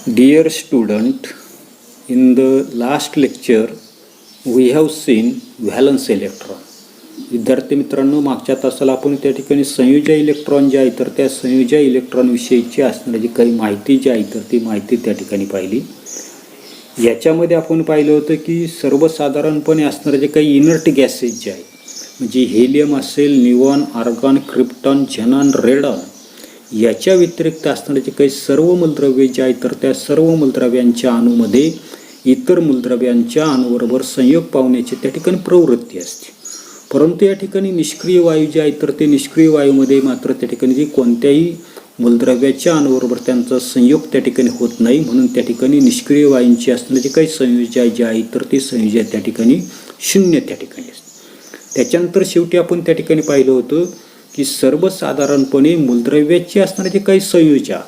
Dear student, in the last lecture we have seen valence electron. विद्यार्थी मित्रांनो, मागच्या तासाला आपण त्या ठिकाणी संयोजी इलेक्ट्रॉन जे आहे तर त्या संयोजी इलेक्ट्रॉन विषयीची असणारी जी काही माहिती जी आहे तर ती माहिती त्या ठिकाणी पाहिली. याच्यामध्ये आपण पाहिलं होतं की सर्वसाधारणपणे असणारे जे काही इनर्ट गॅसेस जे आहे म्हणजे हेलियम असेल, neon, argon, krypton, xenon, radon याच्या व्यतिरिक्त असणारे जे काही सर्व मूलद्रव्ये जे आहेत तर त्या सर्व मूलद्रव्यांच्या अणूमध्ये इतर मूलद्रव्यांच्या अणूबरोबर संयोग पावण्याची त्या ठिकाणी प्रवृत्ती असते. परंतु या ठिकाणी निष्क्रिय वायू जे आहेत तर ते निष्क्रिय वायूमध्ये मात्र त्या ठिकाणी कोणत्याही मूलद्रव्याच्या अणूबरोबर त्यांचा संयोग त्या ठिकाणी होत नाही. म्हणून त्या ठिकाणी निष्क्रिय वायूंची असणारे जे काही संयोजी जे आहेत तर ते संयोजी त्या ठिकाणी शून्य त्या ठिकाणी असते. त्याच्यानंतर शेवटी आपण त्या ठिकाणी पाहिलं होतं की सर्वसाधारणपणे मूलद्रव्याची असणारे जे काही संयोजा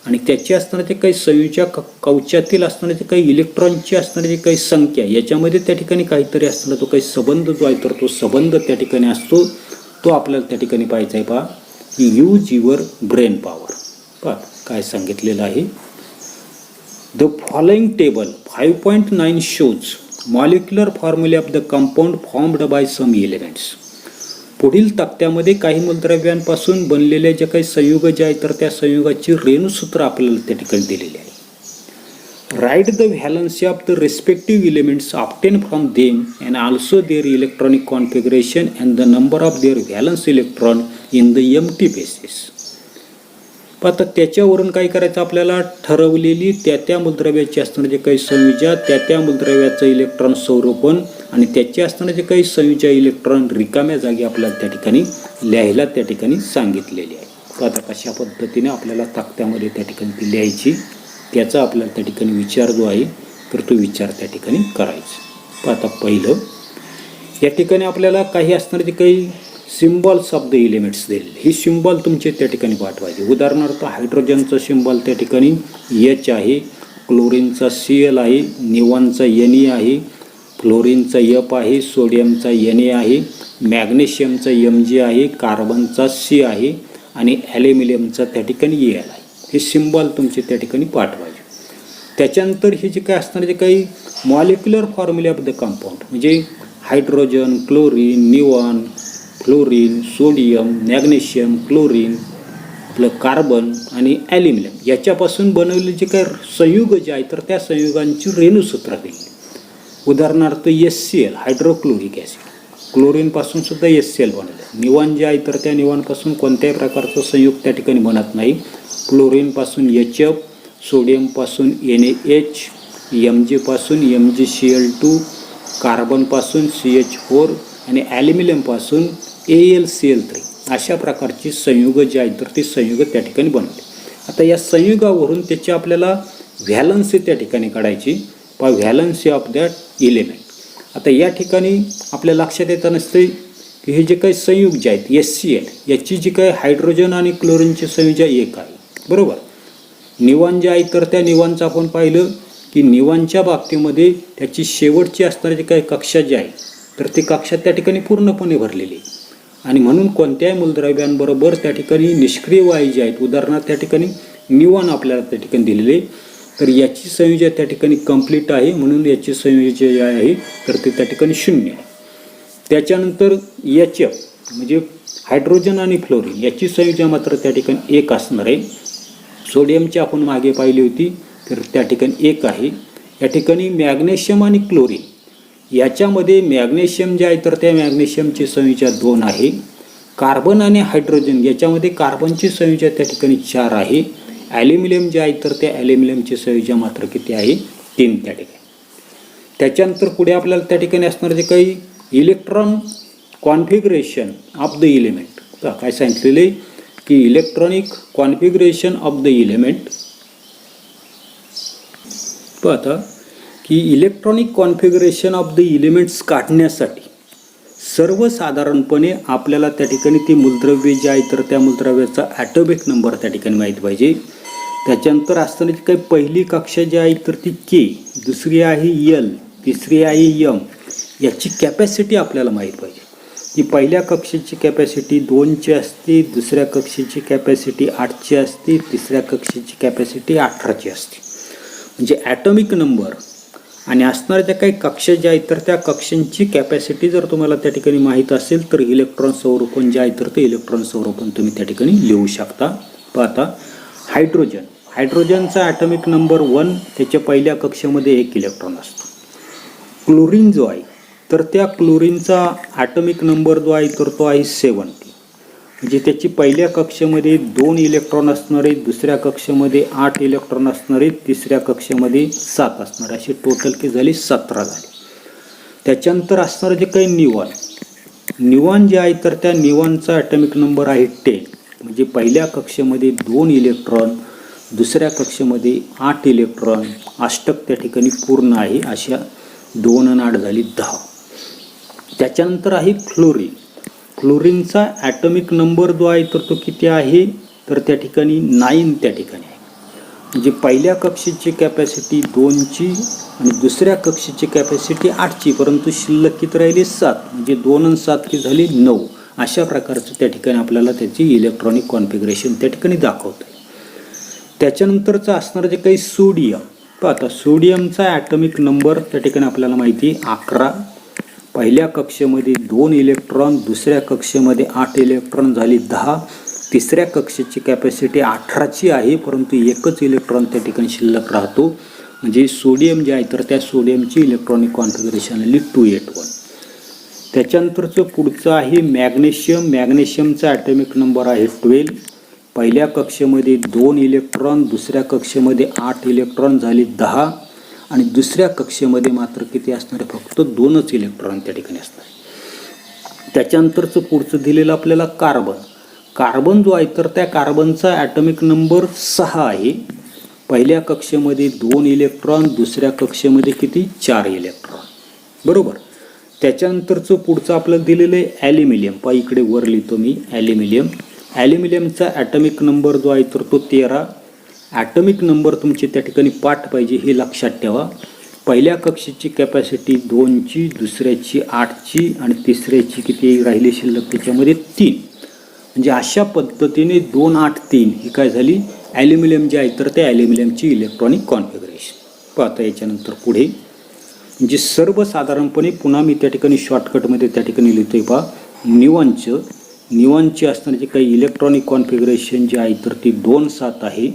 आणि त्याची असणारे जे काही संयोजा कवचातील असणारे जे काही इलेक्ट्रॉनची असणारी जे काही संख्या याच्यामध्ये त्या ठिकाणी काहीतरी असणारा तो काही संबंध जो आहे तर तो संबंध त्या ठिकाणी असतो. तो आपल्याला त्या ठिकाणी पाहायचा आहे. पहा की यूज युअर ब्रेन पॉवर. पहा काय सांगितलेलं आहे. The following table 5.9 shows molecular formulae of the compound formed by some elements. पुढील तक्त्यामध्ये काही मूलद्रव्यांपासून बनलेले जे काही संयुग जे आहेत तर त्या संयुगाची रेणुसूत्र आपल्याला त्या ठिकाणी दिलेले आहे. Right the valency of the respective elements obtain from them and also their electronic configuration and the number of their valence electron in the empty basis. आता त्याच्यावरून काय करायचं आपल्याला ठरवलेली त्या मूलद्रव्याची असणारे जे काही संयोजा त्या मूलद्रव्याचं इलेक्ट्रॉन स्वरूपण आणि त्याचे असणारे जे काही संयोजा इलेक्ट्रॉन रिकाम्या जागी आपल्याला त्या ठिकाणी लिहायला त्या ठिकाणी सांगितलेली आहे. तर आता कशा पद्धतीने आपल्याला तक्त्यामध्ये त्या ठिकाणी ती लिहायची त्याचा आपल्याला त्या ठिकाणी विचार जो आहे तर तो विचार त्या ठिकाणी करायचा. तर आता पहिलं या ठिकाणी आपल्याला काही असणारे जे काही सिम्बॉल्स ऑफ द एलिमेंट्स दिलेले ही सिम्बॉल तुमचे त्या ठिकाणी पाठवायचे. उदाहरणार्थ हायड्रोजनचा सिम्बॉल त्या ठिकाणी एच आहे, क्लोरीनचा Cl आहे, निऑनचा Ne आहे, फ्लोरीनचा F आहे, सोडियमचा Na आहे, मॅग्नेशियमचा Mg आहे, कार्बनचा C आहे आणि ॲल्युमिनियमचा त्या ठिकाणी Al आहे. हे सिम्बॉल तुमचे त्या ठिकाणी पाठवायचे. त्याच्यानंतर हे जे काय असणारे जे काही molecular formulae of the compound म्हणजे hydrogen, chlorine, neon, fluorine, sodium, magnesium, chlorine, आपलं कार्बन आणि ॲल्युमिनियम याच्यापासून बनवलेले जे काही संयुग जे आहे तर त्या संयुगांची रेणुसूत्र दिली. उदाहरणार्थ HCl हायड्रोक्लोरिक ॲसिड, क्लोरीनपासून सुद्धा HCl बनवलं. निऑन जे आहे तर त्या निऑनपासून कोणत्याही प्रकारचं संयुग त्या ठिकाणी बनत नाही. क्लोरीनपासून HF, सोडियमपासून NaH, Mg पासून MgCl2, कार्बनपासून CH4 आणि ॲल्युमिनियमपासून AlCl3 अशा प्रकारची संयुग जे आहेत तर ती संयुग त्या ठिकाणी बनवली. आता या संयुगावरून त्याची आपल्याला व्हॅलन्सी त्या ठिकाणी काढायची. Valency of that element. आता या ठिकाणी आपल्या लक्षात येतं नसते की हे जे काही संयुग जे आहेत HCl याची जी काही हायड्रोजन आणि क्लोरीनची संयुजा एक आहे. बरोबर. निऑन जे आहे तर त्या निऑनचं आपण पाहिलं की निऑनच्या बाबतीमध्ये त्याची शेवटची असणारी जी काही कक्षा जी आहे तर ती कक्षा त्या ठिकाणी पूर्णपणे भरलेली आहे आणि म्हणून कोणत्याही मूलद्रव्यांबरोबर त्या ठिकाणी निष्क्रिय वायू जे आहेत उदाहरणार्थ त्या ठिकाणी निऑन आपल्याला त्या ठिकाणी दिलेले तर याची संयोजन त्या ठिकाणी कंप्लीट आहे म्हणून याची संयोजन जे आहे तर ते त्या ठिकाणी शून्य आहे. त्याच्यानंतर HF म्हणजे हायड्रोजन आणि फ्लोरीन याची संयोजन मात्र त्या ठिकाणी एक असणार आहे. सोडियमची आपण मागे पाहिली होती तर त्या ठिकाणी एक आहे. या ठिकाणी मॅग्नेशियम आणि क्लोरीन याच्यामध्ये मॅग्नेशियम जे आहे तर त्या मॅग्नेशियमची संयोजन 2 आहे. कार्बन आणि हायड्रोजन याच्यामध्ये कार्बनची संयोजन त्या ठिकाणी 4 आहे. ॲल्युमिनियम जे आहे तर त्या ॲल्युमिनियमची संयोजन मात्र किती आहे 3 त्या ठिकाणी. त्याच्यानंतर पुढे आपल्याला त्या ठिकाणी असणार जे काही electron configuration of the element काय सांगितलेले की electronic configuration of the element. आता की electronic configuration of the elements काढण्यासाठी सर्वसाधारणपणे आपल्याला त्या ठिकाणी ती मूलद्रव्ये जे आहे तर त्या मूलद्रव्याचा ॲटॉमिक नंबर त्या ठिकाणी माहीत पाहिजे. त्याच्यानंतर असतानाची काही पहिली कक्षा जी आहे तर ती K, दुसरी आहे L, तिसरी आहे M याची कॅपॅसिटी आपल्याला माहीत पाहिजे. की पहिल्या कक्षेची कॅपॅसिटी 2ची असते, दुसऱ्या कक्षेची कॅपॅसिटी 8ची असते, तिसऱ्या कक्षेची कॅपॅसिटी 18ची असते. म्हणजे ॲटॉमिक नंबर आणि असणाऱ्या ज्या काही कक्षा ज्या आहेत तर त्या कक्षांची कॅपॅसिटी जर तुम्हाला त्या ठिकाणी माहीत असेल तर इलेक्ट्रॉन स्वरूपण जे आहे तर ते इलेक्ट्रॉन स्वरूपण तुम्ही त्या ठिकाणी लिहू शकता. पाहता हायड्रोजनचा ॲटॉमिक नंबर 1, त्याच्या पहिल्या कक्षेमध्ये 1 इलेक्ट्रॉन असतो. क्लोरीन जो आहे तर त्या क्लोरीनचा ॲटॉमिक नंबर जो आहे तर तो आहे 70. म्हणजे त्याची पहिल्या कक्षेमध्ये 2 इलेक्ट्रॉन असणारे, दुसऱ्या कक्षेमध्ये 8 इलेक्ट्रॉन असणारे, तिसऱ्या कक्षेमध्ये 7 असणारे, असे टोटल की झाली 17 झाले. त्याच्यानंतर असणारं जे काही निऑन जे आहे तर त्या निऑनचा ॲटॉमिक नंबर आहे 10. म्हणजे पहिल्या कक्षेमध्ये 2 इलेक्ट्रॉन, दुसऱ्या कक्षेमध्ये 8 इलेक्ट्रॉन, अष्टक त्या ठिकाणी पूर्ण आहे. अशा 2 आणि 8 झाली 10. त्याच्यानंतर आहे क्लोरीनचा ॲटॉमिक नंबर जो आहे तर तो किती आहे तर त्या ठिकाणी 9 त्या ठिकाणी आहे. म्हणजे पहिल्या कक्षेची कॅपॅसिटी 2ची आणि दुसऱ्या कक्षेची कॅपॅसिटी 8ची, परंतु शिल्लक किती राहिली 7. म्हणजे 2 आणि 7 की झाली 9. अशा प्रकारचं त्या ठिकाणी आपल्याला त्याची इलेक्ट्रॉनिक कॉन्फिगरेशन त्या ठिकाणी दाखवतं आहे. त्याच्यानंतरचं असणारं जे काही सोडियम, पाहता सोडियमचा ॲटॉमिक नंबर त्या ठिकाणी आपल्याला माहिती 11. पहिल्या कक्षेमध्ये 2 इलेक्ट्रॉन, दुसऱ्या कक्षेमध्ये 8 इलेक्ट्रॉन झाली 10. तिसऱ्या कक्षेची कॅपॅसिटी 18ची आहे, परंतु एकच इलेक्ट्रॉन त्या ठिकाणी शिल्लक राहतो. म्हणजे सोडियम जे आहे तर त्या सोडियमची इलेक्ट्रॉनिक कॉन्फिगरेशन आली 281. त्याच्यानंतरचं पुढचं आहे मॅग्नेशियमचा ॲटॉमिक नंबर आहे 12. पहिल्या कक्षेमध्ये 2 इलेक्ट्रॉन, दुसऱ्या कक्षेमध्ये 8 इलेक्ट्रॉन झाली 10. आणि दुसऱ्या कक्षेमध्ये मात्र किती असणार आहे, फक्त 2च इलेक्ट्रॉन त्या ठिकाणी असणार आहे. त्याच्यानंतरचं पुढचं दिलेलं आपल्याला कार्बन जो आहे तर त्या कार्बनचा ॲटॉमिक नंबर 6 आहे. पहिल्या कक्षेमध्ये 2 इलेक्ट्रॉन, दुसऱ्या कक्षेमध्ये किती 4 इलेक्ट्रॉन, बरोबर. त्याच्यानंतरचं पुढचं आपल्याला दिलेलं आहे ॲल्युमिनियम. पहा इकडे वर लिहितो मी ॲल्युमिनियमचा ॲटॉमिक नंबर जो आहे तर तो 13. ॲटॉमिक नंबर तुमचे त्या ठिकाणी पाठ पाहिजे हे लक्षात ठेवा. पहिल्या कक्षेची कॅपॅसिटी 2ची, दुसऱ्याची 8ची आणि तिसऱ्याची किती राहिली शिल्लक त्याच्यामध्ये 3. म्हणजे अशा पद्धतीने 2, 8, 3 ही काय झाली ॲल्युमिनियम जे आहे तर त्या ॲल्युमिनियमची इलेक्ट्रॉनिक कॉन्फिगरेशन. पाहता याच्यानंतर पुढे म्हणजे सर्वसाधारणपणे पुन्हा मी त्या ठिकाणी शॉर्टकटमध्ये त्या ठिकाणी लिहितो आहे. पहा निऑनची असणारी काही इलेक्ट्रॉनिक कॉन्फिगरेशन जे आहे तर ती 2-7 आहे,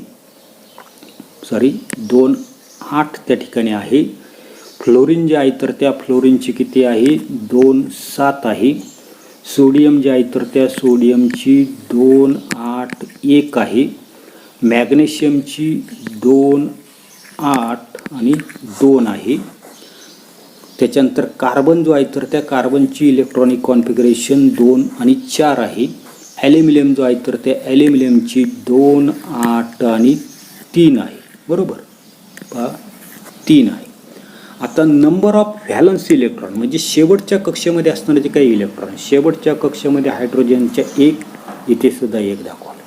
2-8 त्या ठिकाणी आहे. फ्लोरीन जे आहे तर त्या फ्लोरीनची किती आहे 2-7 आहे. सोडियम जे आहे तर त्या सोडियमची 2-8-1 आहे. मॅग्नेशियमची 2-8 आणि 2 आहे. त्याच्यानंतर कार्बन जो आहे तर त्या कार्बनची इलेक्ट्रॉनिक कॉन्फिगरेशन 2 आणि 4 आहे. ॲल्युमिनियम जो आहे तर त्या ॲल्युमिनियमची 2-8 आणि 3 आहे, बरोबर. पहा 3 आहे. आता नंबर ऑफ व्हॅलन्स इलेक्ट्रॉन म्हणजे शेवटच्या कक्षेमध्ये असणारे जे काही इलेक्ट्रॉन, शेवटच्या कक्षेमध्ये हायड्रोजनच्या 1, इथे सुद्धा 1 दाखवलं.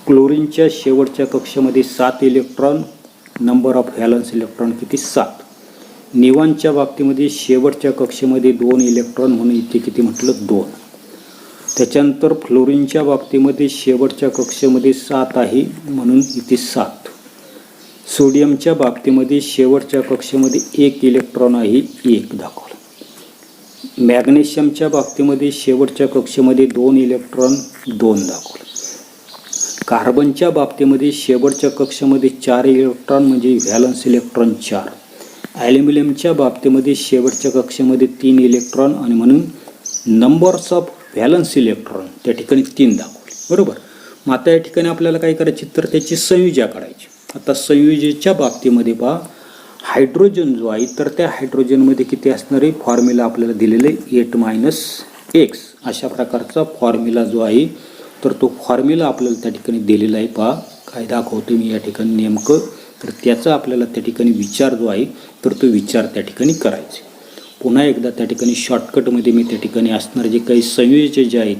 क्लोरीनच्या शेवटच्या कक्षेमध्ये 7 electron, number of valence electron किती 7. निऑनच्या बाबतीमध्ये शेवटच्या कक्षेमध्ये 2 इलेक्ट्रॉन म्हणून इथे किती म्हटलं 2. त्याच्यानंतर फ्लोरीनच्या बाबतीमध्ये शेवटच्या कक्षेमध्ये 7 आहे म्हणून इथे 7. सोडियमच्या बाबतीमध्ये शेवटच्या कक्षेमध्ये 1 इलेक्ट्रॉन आहे, 1 दाखवलं. मॅग्नेशियमच्या बाबतीमध्ये शेवटच्या कक्षेमध्ये 2 इलेक्ट्रॉन, 2 दाखवलं. कार्बनच्या बाबतीमध्ये शेवटच्या कक्षेमध्ये 4 इलेक्ट्रॉन म्हणजे व्हॅलन्स इलेक्ट्रॉन 4. ॲल्युमिनियमच्या बाबतीमध्ये शेवटच्या कक्षेमध्ये 3 इलेक्ट्रॉन आणि म्हणून नंबर्स ऑफ व्हॅलन्स इलेक्ट्रॉन त्या ठिकाणी 3 दाखवले, बरोबर. मग आता या ठिकाणी आपल्याला काय करायची तर त्याची संयुजा काढायची. आता संयुजेच्या बाबतीमध्ये पहा हायड्रोजन जो आहे तर त्या हायड्रोजनमध्ये किती असणारे फॉर्म्युला आपल्याला दिलेले 8-x अशा प्रकारचा फॉर्म्युला जो आहे तर तो फॉर्म्युला आपल्याला त्या ठिकाणी दिलेला आहे. पहा काय दाखवतो मी या ठिकाणी नेमकं तर त्याचा आपल्याला त्या ठिकाणी विचार जो आहे तर तो विचार त्या ठिकाणी करायचे. पुन्हा एकदा त्या ठिकाणी शॉर्टकटमध्ये मी त्या ठिकाणी असणारे जे काही संयुजे जे आहेत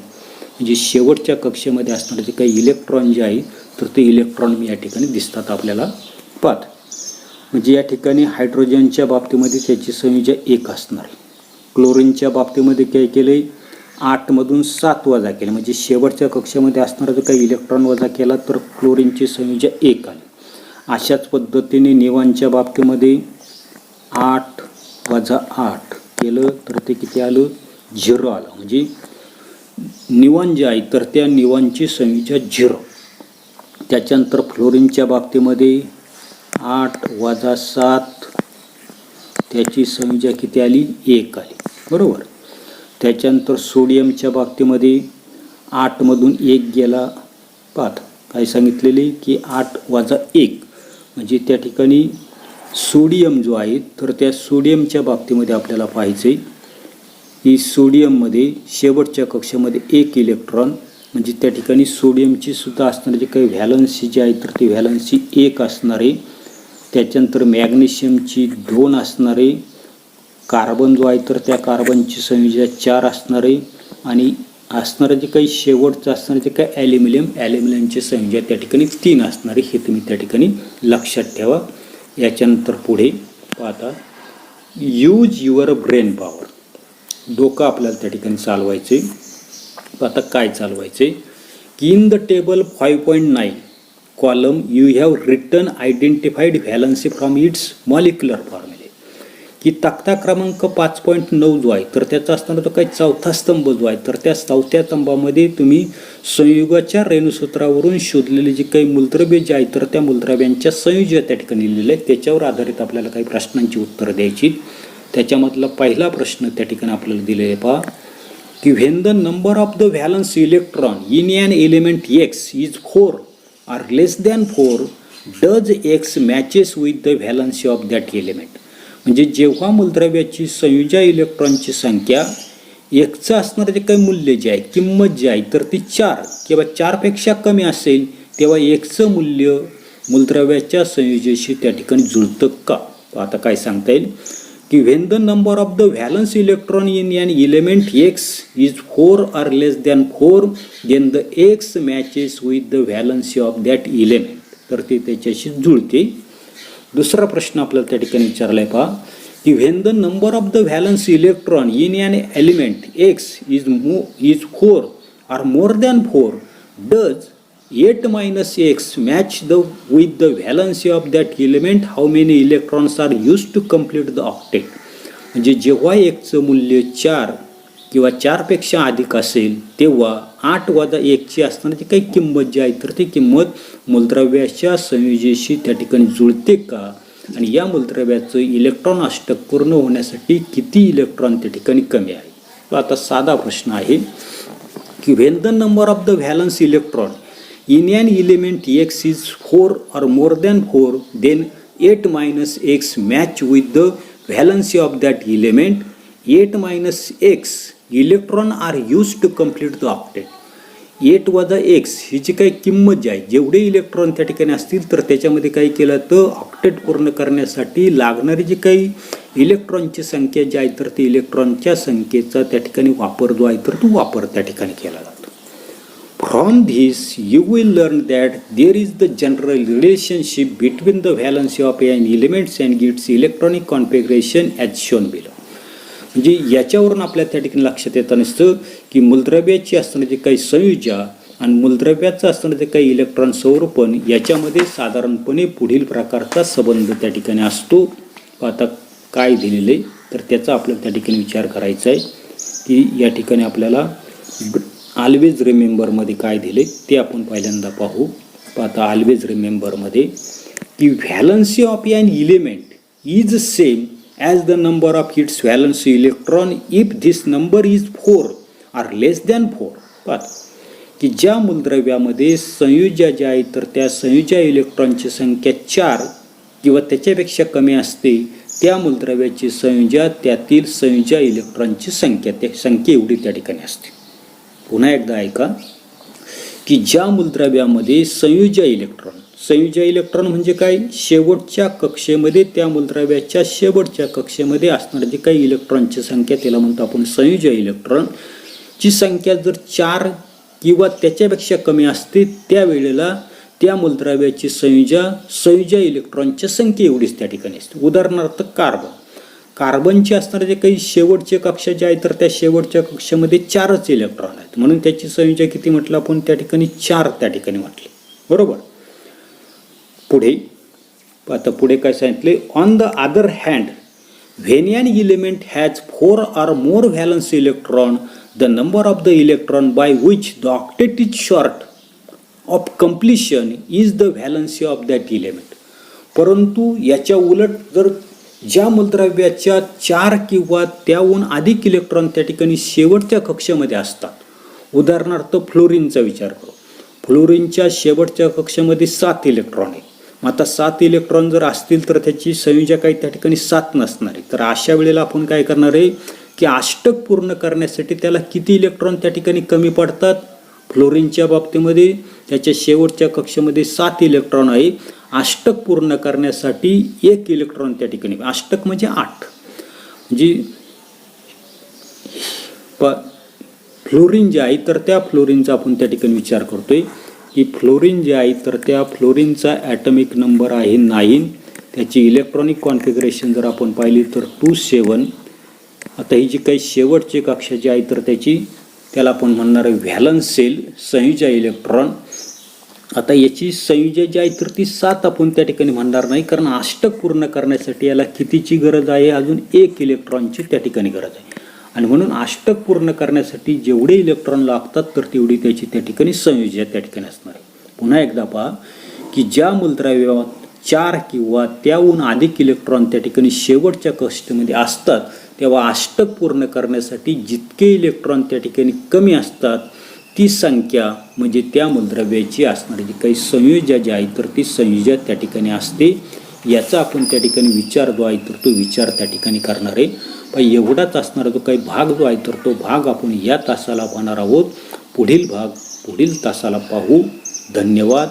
म्हणजे शेवटच्या कक्षेमध्ये असणारे जे काही इलेक्ट्रॉन जे आहे तर ते इलेक्ट्रॉन मी या ठिकाणी दिसतात आपल्याला. पाहत म्हणजे या ठिकाणी हायड्रोजनच्या बाबतीमध्ये त्याची संयुजा 1 असणार. क्लोरीनच्या बाबतीमध्ये काय केले 8मधून 7 वजा केले म्हणजे शेवटच्या कक्षेमध्ये असणारा जो काही इलेक्ट्रॉन वजा केला तर क्लोरीनची संयुजा 1 आली. अशाच पद्धतीने निवांच्या बाबतीमध्ये 8 वजा 8 केलं तर ते किती आलं? 0 आलं. म्हणजे निवान जे आहे तर त्या निवांची संयुजा 0. त्याच्यानंतर फ्लोरीनच्या बाबतीमध्ये 8 वजा 7 त्याची संयुजा किती आली? 1 आली. बरोबर. त्याच्यानंतर सोडियमच्या बाबतीमध्ये 8 मधून 1 गेला. पाहत काय सांगितलेले की 8 वजा 1 म्हणजे त्या ठिकाणी सोडियम जो आहे तर त्या सोडियमच्या बाबतीमध्ये आपल्याला पाहायचे की सोडियममध्ये शेवटच्या कक्षामध्ये 1 इलेक्ट्रॉन म्हणजे त्या ठिकाणी सोडियमची सुद्धा असणारी जी काही व्हॅलन्सी जी आहे तर ती व्हॅलन्सी 1 असणारे. त्याच्यानंतर मॅग्नेशियमची 2 असणारे. कार्बन जो आहे तर त्या कार्बनची संयुजा 4 असणारे आणि असणारं जे काही शेवटचं असणारं जे काही ॲल्युमिनियमची संयुजा त्या ठिकाणी 3 असणारे. हे तुम्ही त्या ठिकाणी लक्षात ठेवा. याच्यानंतर पुढे पाहता यूज युअर ब्रेन पॉवर. डोकं आपल्याला त्या ठिकाणी चालवायचे. आता काय चालवायचे की in the table 5.9 column you have written identified valency from its molecular formulae. की तक्ता क्रमांक 5.9 जो आहे तर त्याचा असताना तो काही चौथा स्तंभ जो आहे तर त्या चौथ्या स्तंभामध्ये तुम्ही संयुगाच्या रेणुसूत्रावरून शोधलेले जे काही मूलद्रव्य जे आहे तर त्या मूलद्रव्यांच्या संयुजा त्या ठिकाणी लिहिलेले आहेत. त्याच्यावर आधारित आपल्याला काही प्रश्नांची उत्तरं द्यायची. त्याच्यामधला पहिला प्रश्न त्या ठिकाणी आपल्याला दिलेला आहे. पहा की when the number of the valence electron in an element X is 4 or less than 4 does x matches with the valency of that element. म्हणजे जेव्हा मूलद्रव्याची संयुजा इलेक्ट्रॉनची संख्या एकचं असणारं जे काही मूल्य जे आहे किंमत जी आहे तर ती 4 किंवा 4पेक्षा कमी असेल तेव्हा एकचं मूल्य मूलद्रव्याच्या संयुजेशी त्या ठिकाणी जुळतं का? आता काय सांगता येईल की when the number of the valence electron in an element X is 4 or less than 4 then the X matches with the valency of that element. तर ते त्याच्याशी जुळते. दुसरा प्रश्न आपल्याला त्या ठिकाणी विचारला आहे. पहा की when the number of the valence electron in an element X is 4 or more than 4 does 8 minus x match with the valency of that element. How many electrons are used to complete the octet? म्हणजे जेव्हा एकचं मूल्य 4 किंवा 4पेक्षा अधिक असेल तेव्हा 8 वजा 1ची असणारी काही किंमत जी आहे तर ती किंमत मूलद्रव्याच्या संयुजेशी त्या ठिकाणी जुळते का? आणि या मूलद्रव्याचं इलेक्ट्रॉन अष्टक पूर्ण होण्यासाठी किती इलेक्ट्रॉन त्या ठिकाणी कमी आहे? तो आता साधा प्रश्न आहे की when the number of the valence electron in an element x is 4 or more than 4 then 8 minus x match with the valency of that element. 8 minus x electron are used to complete the octet. 8 वजा x ही जी काही किंमत जी आहे जेवढे electron त्या ठिकाणी असतील तर त्याच्यामध्ये काय केलं तर ऑक्टेट पूर्ण करण्यासाठी लागणारी जी काही इलेक्ट्रॉनची संख्या जी आहे तर ती इलेक्ट्रॉनच्या संख्येचा त्या ठिकाणी वापर जो आहे तर तो वापर त्या ठिकाणी केला जातो. From this, you will learn that there is the general relationship between the valency of an element and its electronic configuration as shown below. म्हणजे याच्यावरून आपल्या त्या ठिकाणी लक्षात येतं नसतं की मूलद्रव्याची असणारी जे काही संयुजा आणि मूलद्रव्याचं असणारं जे काही इलेक्ट्रॉन स्वरूपण याच्यामध्ये साधारणपणे पुढील प्रकारचा संबंध त्या ठिकाणी असतो. आता काय दिलेले तर त्याचा आपल्याला त्या ठिकाणी विचार करायचा आहे की या ठिकाणी आपल्याला ऑलवेज रिमेंबरमध्ये काय दिले ते आपण पहिल्यांदा पाहू. आता ऑलवेज रिमेंबरमध्ये की valency of an element is same as the number of its valency electron if this number is 4 or less than 4. पाहता की ज्या मूलद्रव्यामध्ये संयुजा ज्या आहेत तर त्या संयुजा इलेक्ट्रॉनची संख्या 4 किंवा त्याच्यापेक्षा कमी असते त्या मूलद्रव्याची संयुजा त्यातील संयुजा इलेक्ट्रॉनची संख्या एवढी त्या ठिकाणी असते. पुन्हा एकदा ऐका की ज्या मूलद्रव्यामध्ये संयुजा इलेक्ट्रॉन म्हणजे काय शेवटच्या कक्षेमध्ये त्या मूलद्रव्याच्या शेवटच्या कक्षेमध्ये असणारी जी काही इलेक्ट्रॉनची संख्या त्याला म्हणतो आपण संयुजा इलेक्ट्रॉनची संख्या जर 4 किंवा त्याच्यापेक्षा कमी असते त्यावेळेला त्या मूलद्रव्याची संयुजा इलेक्ट्रॉनच्या संख्या एवढीच त्या ठिकाणी असते. उदाहरणार्थ कार्बनचे असणारे जे काही शेवटचे कक्षा जे आहे तर त्या शेवटच्या कक्षामध्ये 4च इलेक्ट्रॉन आहेत म्हणून त्याची संयुजा किती म्हटलं आपण त्या ठिकाणी 4 त्या ठिकाणी म्हटली. बरोबर. पुढे आता पुढे काय सांगितले, on the other hand when an element has 4 or more valence electron the number of the electron by which the octet is short of completion is the valency of that element. परंतु याच्या उलट जर ज्या मूलद्रव्याच्या 4 किंवा त्याहून अधिक electron त्या ठिकाणी शेवटच्या कक्षेमध्ये असतात, उदाहरणार्थ फ्लोरीनचा विचार करू. फ्लोरीनच्या शेवटच्या कक्षेमध्ये 7 इलेक्ट्रॉन आहे. मग आता 7 इलेक्ट्रॉन जर असतील तर त्याची संयोजक काही त्या ठिकाणी 7 नसणार आहे. तर अशा वेळेला आपण काय करणार आहे की अष्टक पूर्ण करण्यासाठी त्याला किती इलेक्ट्रॉन त्या ठिकाणी कमी पडतात. फ्लोरीनच्या बाबतीमध्ये त्याच्या शेवटच्या कक्षेमध्ये 7 इलेक्ट्रॉन आहे. अष्टक पूर्ण करण्यासाठी 1 इलेक्ट्रॉन त्या ठिकाणी, अष्टक म्हणजे 8, म्हणजे फ्लोरीन जे आहे तर त्या फ्लोरीनचा आपण त्या ठिकाणी विचार करतोय की फ्लोरीन जे आहे तर त्या फ्लोरीनचा ॲटॉमिक नंबर आहे 9. त्याची इलेक्ट्रॉनिक कॉन्फिगरेशन जर आपण पाहिली तर 2 7. आता ही जी काही शेवटची कक्षा जी आहे तर त्याला आपण म्हणणार आहे व्हॅलन्स सेल, संयुजा इलेक्ट्रॉन. आता याची संयुजा जी आहे तर ती 7 आपण त्या ठिकाणी म्हणणार नाही, कारण अष्टक पूर्ण करण्यासाठी याला कितीची गरज आहे, अजून 1 इलेक्ट्रॉनची त्या ठिकाणी गरज आहे. आणि म्हणून अष्टक पूर्ण करण्यासाठी जेवढे इलेक्ट्रॉन लागतात तर तेवढी त्याची त्या ठिकाणी संयोज्य त्या ठिकाणी असणार आहे. पुन्हा एकदा पहा की ज्या मूलद्रव्यात 4 किंवा त्याहून अधिक इलेक्ट्रॉन त्या ठिकाणी शेवटच्या कक्षेमध्ये असतात तेव्हा अष्टक पूर्ण करण्यासाठी जितके इलेक्ट्रॉन त्या ठिकाणी कमी असतात ती संख्या म्हणजे त्या मूलद्रव्याची असणारी जी काही संयोज्य जी आहे तर ती संयोज्य त्या ठिकाणी असते. याचा आपण त्या ठिकाणी विचार जो आहे तर तो विचार त्या ठिकाणी करणार आहे. पण एवढाच असणारा जो काही भाग जो आहे तर तो भाग आपण या तासाला पाहणार आहोत. पुढील भाग पुढील तासाला पाहू. धन्यवाद.